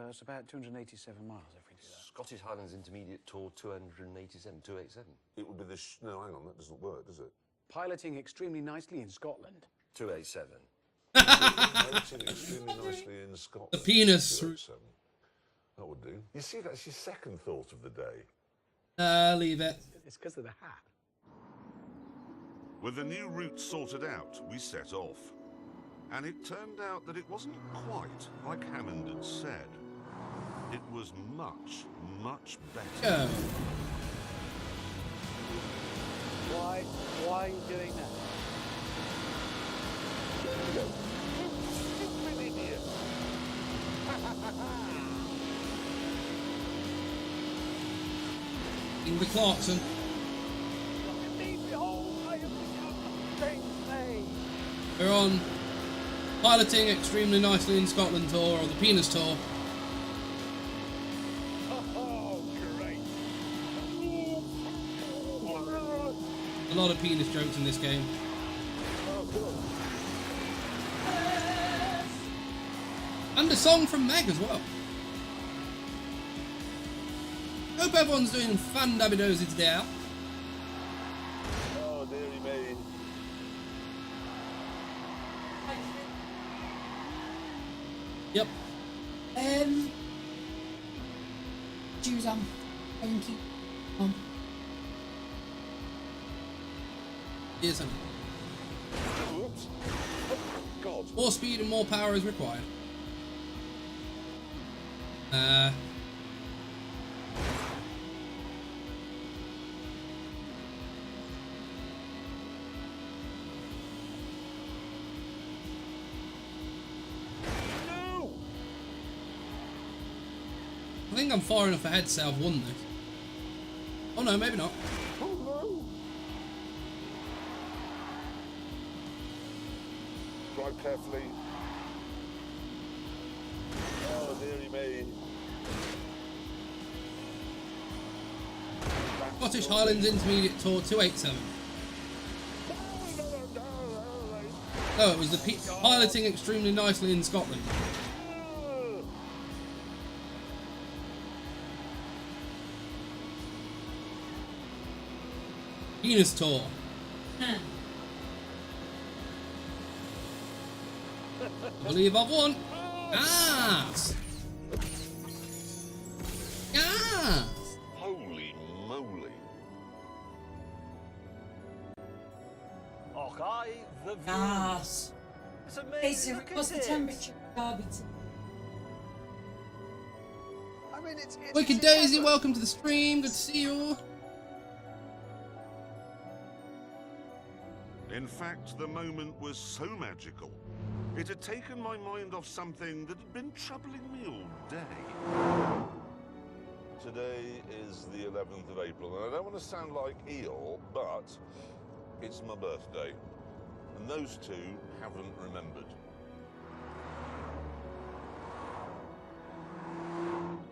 It's about 287 miles if we do that. Scottish Highlands Intermediate Tour 287, 287. It would be the... No, hang on, that doesn't work, does it? Piloting extremely nicely in Scotland. 287. Piloting extremely nicely in Scotland. The penis. 287. That would do. You see, that's your second thought of the day. Leave it. It's because of the hat. With the new route sorted out, we set off. And it turned out that it wasn't quite like Hammond had said. It was much, much better. Why are you doing that? Stupid idiot. In the Clarkson. Behold, I have become a strange slave. We're on Piloting Extremely Nicely in Scotland tour, or the penis tour. Oh, great. A lot of penis jokes in this game. And a song from Meg as well. Hope everyone's doing fan-dabby-dozy today. Oh, dearie me. Yep. Shoes on. Thank you. Here's some. Oops. God. More speed and more power is required. I think I'm far enough ahead to say I've won this. Oh no, maybe not. Oh no. drive carefully. Oh, dearie me. Scottish Highlands Intermediate Tour 287. Oh, it was the piloting extremely nicely in Scotland. Venus Tour. I believe I've won. Yes! Yes! Holy moly. Okay, the view. Yes. It's Hey amazing. Siri, Look what's at the it. temperature of Derby? I mean, it's Wicked Daisy, welcome to the stream. Good to see you. In fact, the moment was so magical, it had taken my mind off something that had been troubling me all day. Today is the 11th of April, and I don't want to sound like Eeyore, but it's my birthday, and those two haven't remembered.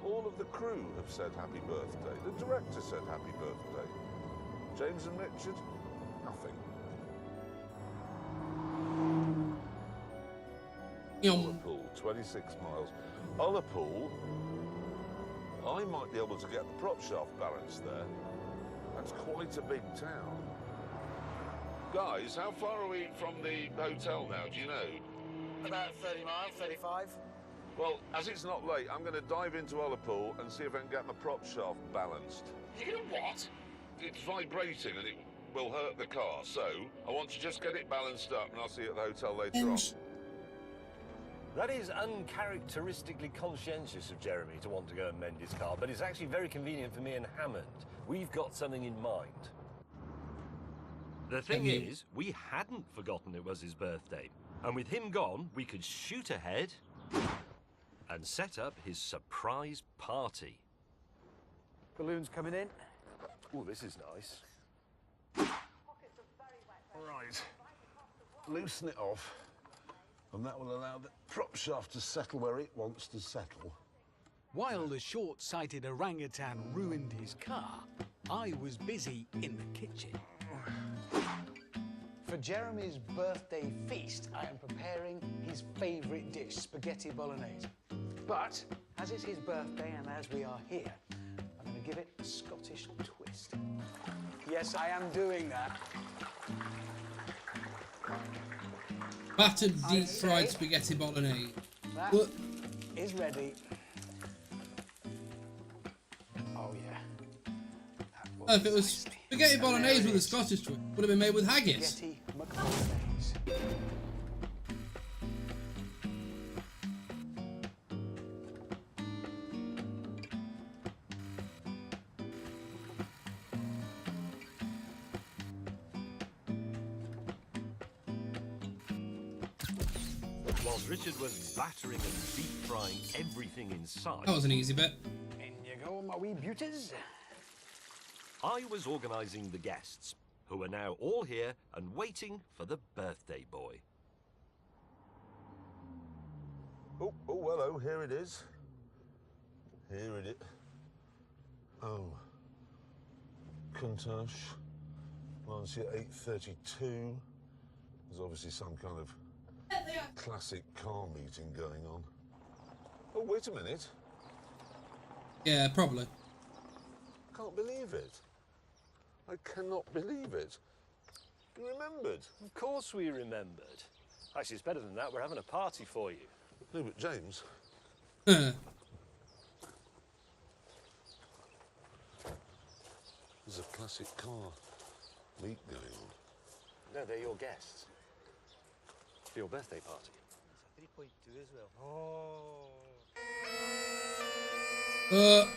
All of the crew have said happy birthday. The director said happy birthday. James and Richard, nothing. Ullapool, 26 miles. Ullapool, I might be able to get the prop shaft balanced there. That's quite a big town. Guys, how far are we from the hotel now, do you know? About 30 miles, 35. Well, as it's not late, I'm going to dive into Ullapool and see if I can get my prop shaft balanced. You know what? It's vibrating and it will hurt the car, so I want to just get it balanced up and I'll see you at the hotel later on. That is uncharacteristically conscientious of Jeremy to want to go and mend his car, but it's actually very convenient for me and Hammond. We've got something in mind. The thing is, we hadn't forgotten it was his birthday. And with him gone, we could shoot ahead and set up his surprise party. Balloons coming in. Oh, this is nice. Right, loosen it off, and that will allow the prop shaft to settle where it wants to settle. While the short-sighted orangutan ruined his car, I was busy in the kitchen. For Jeremy's birthday feast, I am preparing his favourite dish, spaghetti bolognese. But, as it's his birthday and as we are here, I'm going to give it a Scottish twist. Yes, I am doing that. Battered deep fried spaghetti bolognese. That What? is ready. Oh, yeah. Oh, if it was spaghetti bolognese with a Scottish twist, would have been made with haggis. Spaghetti McBolognese. Whilst Richard was battering and deep frying everything in sight, That was an easy bit. In you go, my wee beauties. I was organising the guests, who are now all here and waiting for the birthday boy. Oh, hello, here it is. Here it is. Oh. Countach. Lancia 832. There's obviously some kind of classic car meeting going on. Oh, wait a minute. Yeah, probably. Can't believe it. I cannot believe it. You remembered. Of course we remembered. Actually, it's better than that. We're having a party for you. No, but James. Huh. There's a classic car meet going on. No, they're your guests. For your birthday party. It's a 3.2 as well. Oh.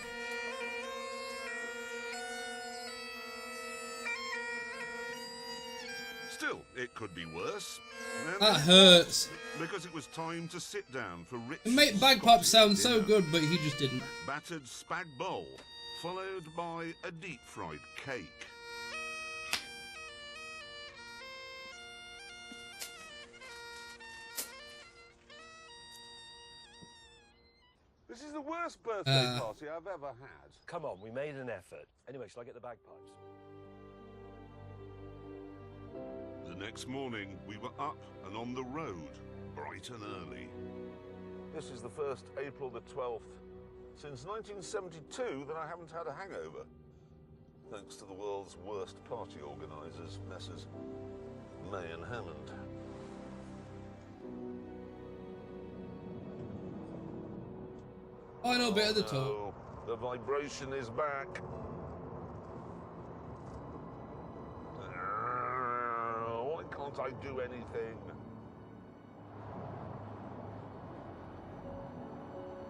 Still, it could be worse. That hurts. Because it was time to sit down for rich It made bagpipes sound so dinner. good, but he just didn't. Battered spag bowl, followed by a deep fried cake. This is the worst birthday party I've ever had. Come on, we made an effort. Anyway, shall I get the bagpipes? The next morning, we were up and on the road, bright and early. This is the first April the 12th since 1972 that I haven't had a hangover. Thanks to the world's worst party organisers, Messrs. May and Hammond. Final bit of the tour. Oh, the vibration is back. Why can't I do anything?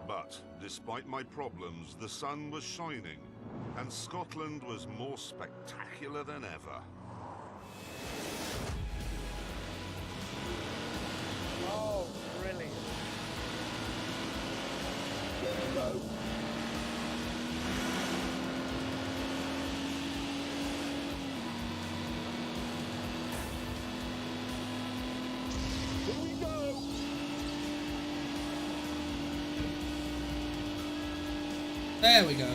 But despite my problems, the sun was shining, and Scotland was more spectacular than ever. Oh, brilliant. There we go. Here we go. There we go.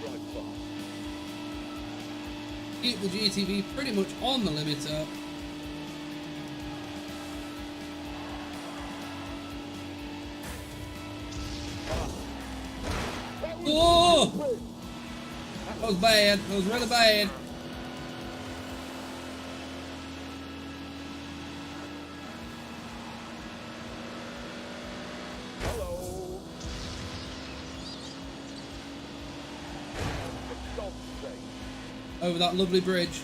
Right fast. Keep the GTV pretty much on the limiter. Oh! That was bad. That was really bad. Hello. For God's sake. Over that lovely bridge.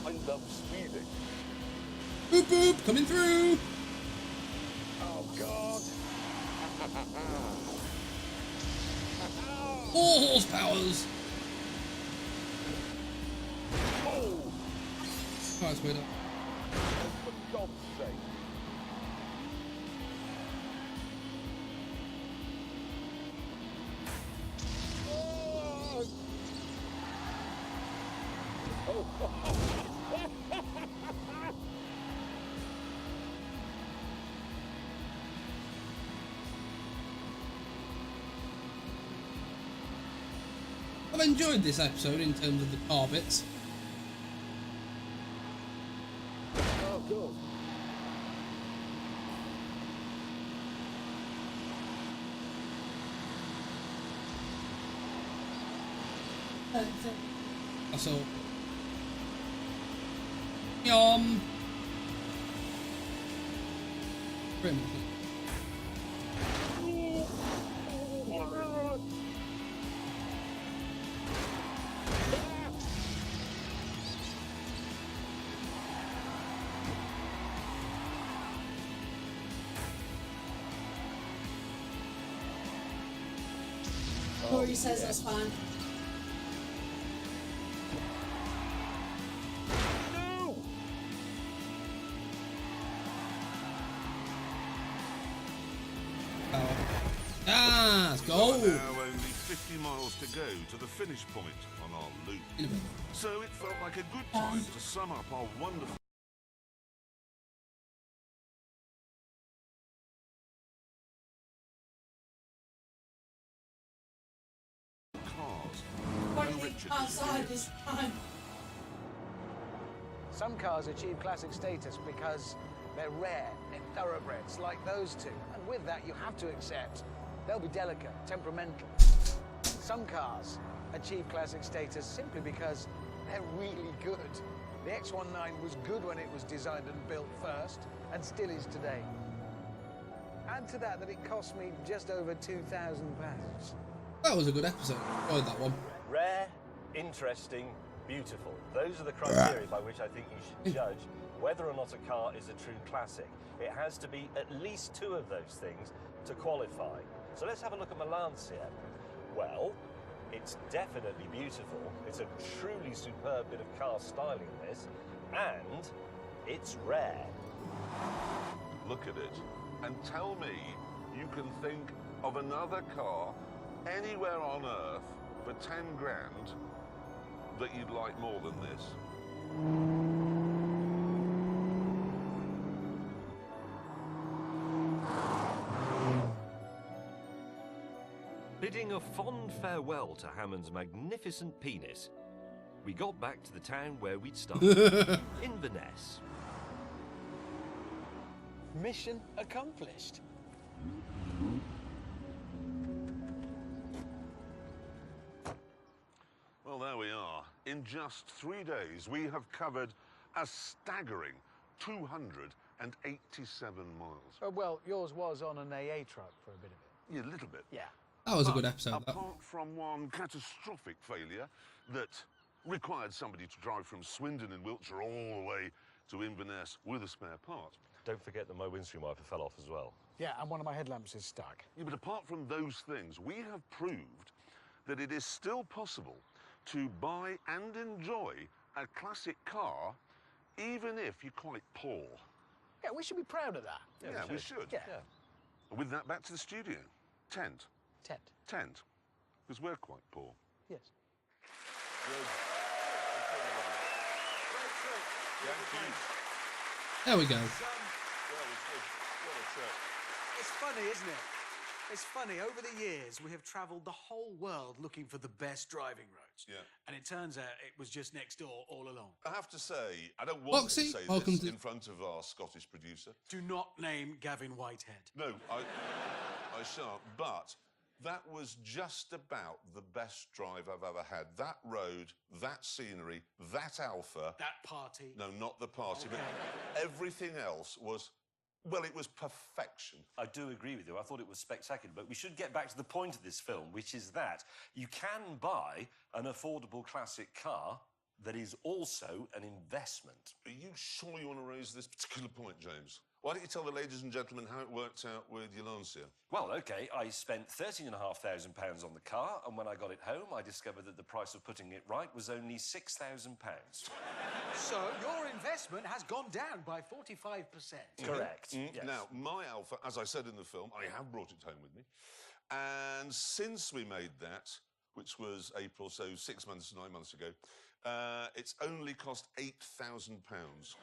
I love speeding. Boop boop, coming through. Oh God. 4 horsepowers. Oh, Alright, sweetheart. for God's sake. I've enjoyed this episode in terms of the car bits. Oh, good. That's all. Yum. Pretty much. Corey says that's fine. No! Ah, let's go. Now only 50 miles to go to the finish point on our loop. So it felt like a good time to sum up our wonderful cars. What do you think outside this time? Some cars achieve classic status because they're rare, they're thoroughbreds like those two. And with that, you have to accept they'll be delicate, temperamental. Some cars achieve classic status simply because they're really good. The X19 was good when it was designed and built first, and still is today. Add to that it cost me just over £2,000. That was a good episode. Enjoyed that one. Rare, interesting, beautiful. Those are the criteria by which I think you should judge whether or not a car is a true classic. It has to be at least 2 of those things to qualify. So let's have a look at my Lancia. Well, It's definitely beautiful. It's a truly superb bit of car styling, this, and it's rare. Look at it and tell me you can think of another car anywhere on Earth for 10 grand that you'd like more than this. Bidding a fond farewell to Hammond's magnificent penis, we got back to the town where we'd started, Inverness. Mission accomplished. Well, there we are. In just 3 days, we have covered a staggering 287 miles. Well, yours was on an AA truck for a bit of it. Yeah, a little bit. Yeah. That was a good episode. Apart from one catastrophic failure that required somebody to drive from Swindon in Wiltshire all the way to Inverness with a spare part. Don't forget that my windscreen wiper fell off as well. Yeah, and one of my headlamps is stuck. Yeah, but apart from those things, we have proved that it is still possible to buy and enjoy a classic car, even if you're quite poor. Yeah, we should be proud of that. Yeah, we should. Yeah. With that, back to the studio. Tent. Tent. Because we're quite poor. Yes. There we go. It's funny, isn't it? It's funny, over the years, we have travelled the whole world looking for the best driving roads. Yeah. And it turns out it was just next door all along. I have to say, I don't want Foxy, to say welcome this to- in front of our Scottish producer. Do not name Gavin Whitehead. No, I shan't. But that was just about the best drive I've ever had. That road, that scenery, that Alpha. That party. No, not the party, but everything else was, well, it was perfection. I do agree with you. I thought it was spectacular. But we should get back to the point of this film, which is that you can buy an affordable classic car that is also an investment. Are you sure you want to raise this particular point, James? Why don't you tell the ladies and gentlemen how it worked out with your Lancia? Well, OK, I spent £13,500 on the car, and when I got it home, I discovered that the price of putting it right was only £6,000. So your investment has gone down by 45%. Correct. Yes. Now, my Alpha, as I said in the film, I have brought it home with me. And since we made that, which was April, so 6 months, 9 months ago, it's only cost £8,000 in repairs.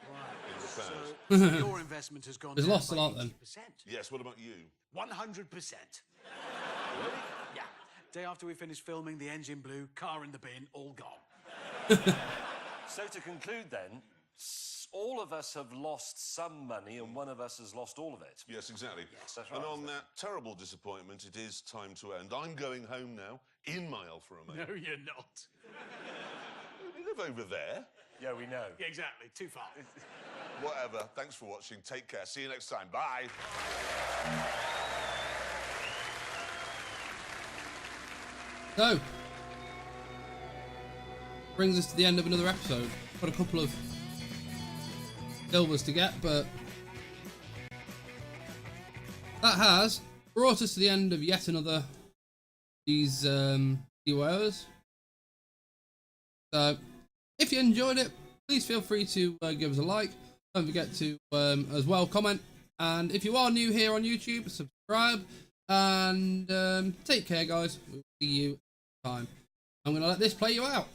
So your investment has gone He's down lost a by lot then. 80%. Yes, what about you? 100%. Really? Yeah. Day after we finished filming, the engine blew, car in the bin, all gone. So to conclude then, all of us have lost some money and one of us has lost all of it. Yes, exactly. Yes, that's right. And on that terrible disappointment, it is time to end. I'm going home now in my Alfa Romeo. No, you're not. We live over there. Yeah, we know. Yeah, exactly. Too far. Whatever. Thanks for watching. Take care. See you next time. Bye. So, brings us to the end of another episode. Got a couple of silvers to get, but that has brought us to the end of yet another these hours. So, if you enjoyed it, please feel free to give us a like. Don't forget to as well comment. And if you are new here on YouTube, subscribe. And take care, guys. We'll see you next time. I'm going to let this play you out.